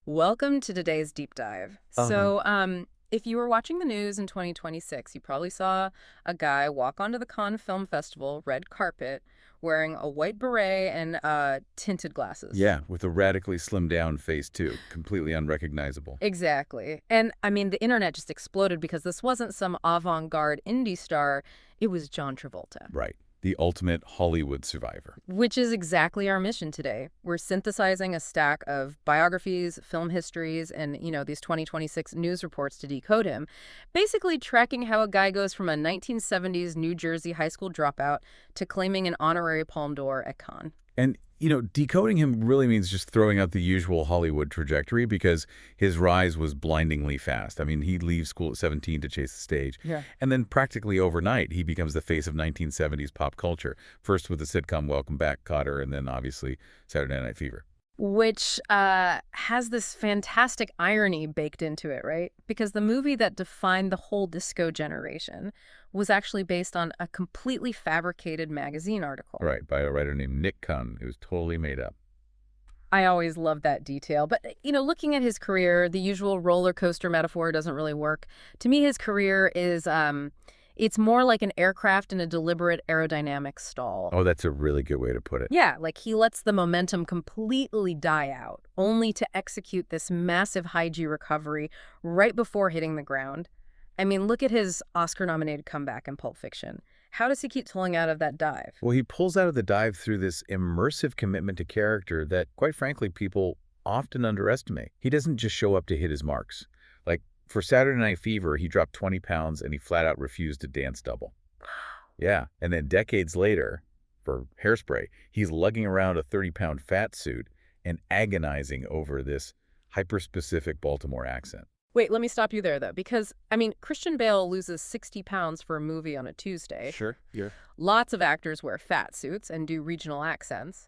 Welcome to today's deep dive. Uh-huh. If you were watching the news in 2026, you probably saw a guy walk onto the Cannes Film Festival red carpet wearing a white beret and tinted glasses. Yeah, with a radically slimmed down face too, completely unrecognizable. Exactly. And I mean, the internet just exploded because this wasn't some avant-garde indie star, it was John Travolta. Right. The ultimate Hollywood survivor. Which is exactly our mission today. We're synthesizing a stack of biographies, film histories, and, these 2026 news reports to decode him. Basically tracking how a guy goes from a 1970s New Jersey high school dropout to claiming an honorary Palme d'Or at Cannes. And, decoding him really means just throwing out the usual Hollywood trajectory because his rise was blindingly fast. I mean, he leaves school at 17 to chase the stage. Yeah. And then practically overnight, he becomes the face of 1970s pop culture. First with the sitcom Welcome Back, Kotter, and then obviously Saturday Night Fever. Which has this fantastic irony baked into it, right? Because the movie that defined the whole disco generation was actually based on a completely fabricated magazine article. Right, by a writer named Nick Cunn. It was totally made up. I always love that detail. But, looking at his career, the usual roller coaster metaphor doesn't really work. To me, his career is, it's more like an aircraft in a deliberate aerodynamic stall. Oh, that's a really good way to put it. Yeah, like he lets the momentum completely die out, only to execute this massive high G recovery right before hitting the ground. I mean, look at his Oscar-nominated comeback in Pulp Fiction. How does he keep pulling out of that dive? Well, he pulls out of the dive through this immersive commitment to character that, quite frankly, people often underestimate. He doesn't just show up to hit his marks. Like, for Saturday Night Fever, he dropped 20 pounds and he flat out refused to dance double. Yeah, and then decades later, for Hairspray, he's lugging around a 30-pound fat suit and agonizing over this hyper-specific Baltimore accent. Wait, let me stop you there, though, because, I mean, Christian Bale loses 60 pounds for a movie on a Tuesday. Sure, yeah. Lots of actors wear fat suits and do regional accents.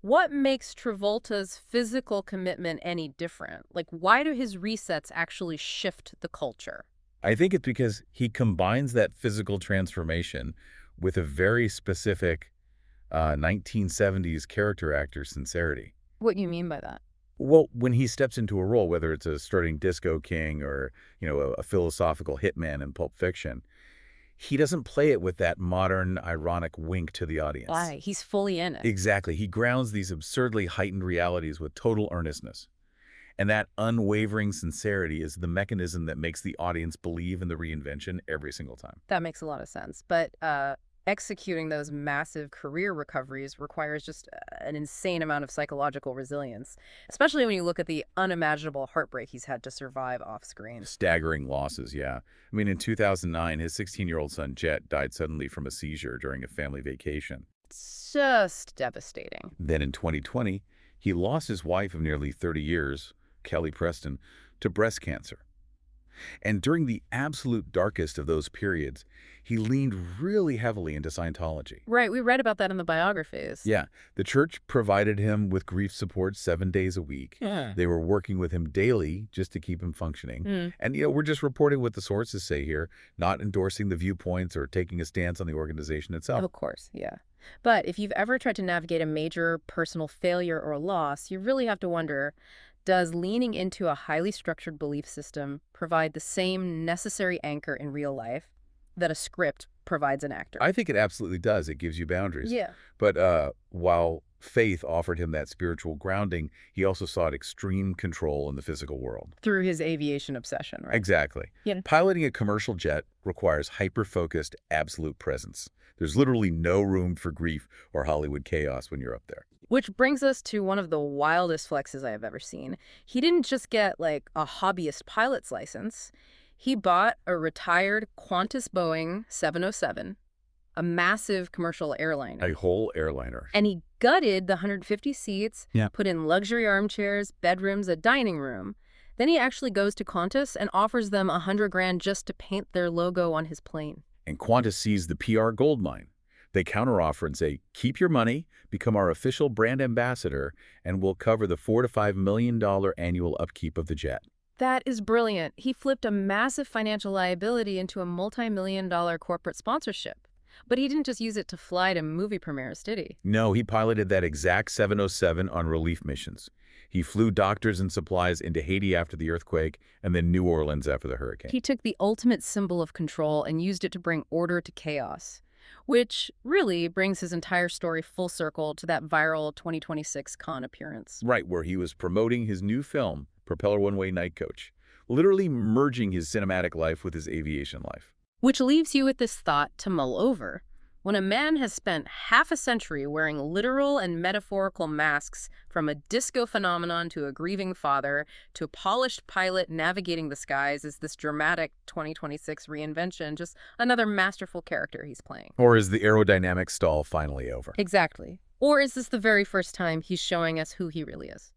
What makes Travolta's physical commitment any different? Like, why do his resets actually shift the culture? I think it's because he combines that physical transformation with a very specific 1970s character actor sincerity. What you mean by that? Well, when he steps into a role, whether it's a starting disco king or, a philosophical hitman in Pulp Fiction, he doesn't play it with that modern, ironic wink to the audience. Why? He's fully in it. Exactly. He grounds these absurdly heightened realities with total earnestness. And that unwavering sincerity is the mechanism that makes the audience believe in the reinvention every single time. That makes a lot of sense. But executing those massive career recoveries requires just an insane amount of psychological resilience, especially when you look at the unimaginable heartbreak he's had to survive off screen. Staggering losses, yeah. I mean, in 2009, his 16-year-old son, Jet, died suddenly from a seizure during a family vacation. It's just devastating. Then in 2020, he lost his wife of nearly 30 years, Kelly Preston, to breast cancer. And during the absolute darkest of those periods, he leaned really heavily into Scientology. Right, we read about that in the biographies. Yeah, the church provided him with grief support 7 days a week. Yeah. They were working with him daily just to keep him functioning. Mm. And, we're just reporting what the sources say here, not endorsing the viewpoints or taking a stance on the organization itself. Of course, yeah. But if you've ever tried to navigate a major personal failure or loss, you really have to wonder, does leaning into a highly structured belief system provide the same necessary anchor in real life that a script provides an actor? I think it absolutely does. It gives you boundaries. Yeah. But while faith offered him that spiritual grounding, he also sought extreme control in the physical world. Through his aviation obsession, right? Exactly. Yeah. Piloting a commercial jet requires hyper-focused, absolute presence. There's literally no room for grief or Hollywood chaos when you're up there. Which brings us to one of the wildest flexes I have ever seen. He didn't just get, like, a hobbyist pilot's license. He bought a retired Qantas Boeing 707, a massive commercial airliner. A whole airliner. And he gutted the 150 seats, Yeah. put in luxury armchairs, bedrooms, a dining room. Then he actually goes to Qantas and offers them $100,000 just to paint their logo on his plane. And Qantas sees the PR goldmine. They counteroffer and say, keep your money, become our official brand ambassador, and we'll cover the $4 to $5 million annual upkeep of the jet. That is brilliant. He flipped a massive financial liability into a multi-million-dollar corporate sponsorship. But he didn't just use it to fly to movie premieres, did he? No, he piloted that exact 707 on relief missions. He flew doctors and supplies into Haiti after the earthquake and then New Orleans after the hurricane. He took the ultimate symbol of control and used it to bring order to chaos, which really brings his entire story full circle to that viral 2026 Cannes appearance. Right, where he was promoting his new film, Propeller One-Way Night Coach, literally merging his cinematic life with his aviation life. Which leaves you with this thought to mull over. When a man has spent half a century wearing literal and metaphorical masks, from a disco phenomenon to a grieving father to a polished pilot navigating the skies, is this dramatic 2026 reinvention just another masterful character he's playing? Or is the aerodynamic stall finally over? Exactly. Or is this the very first time he's showing us who he really is?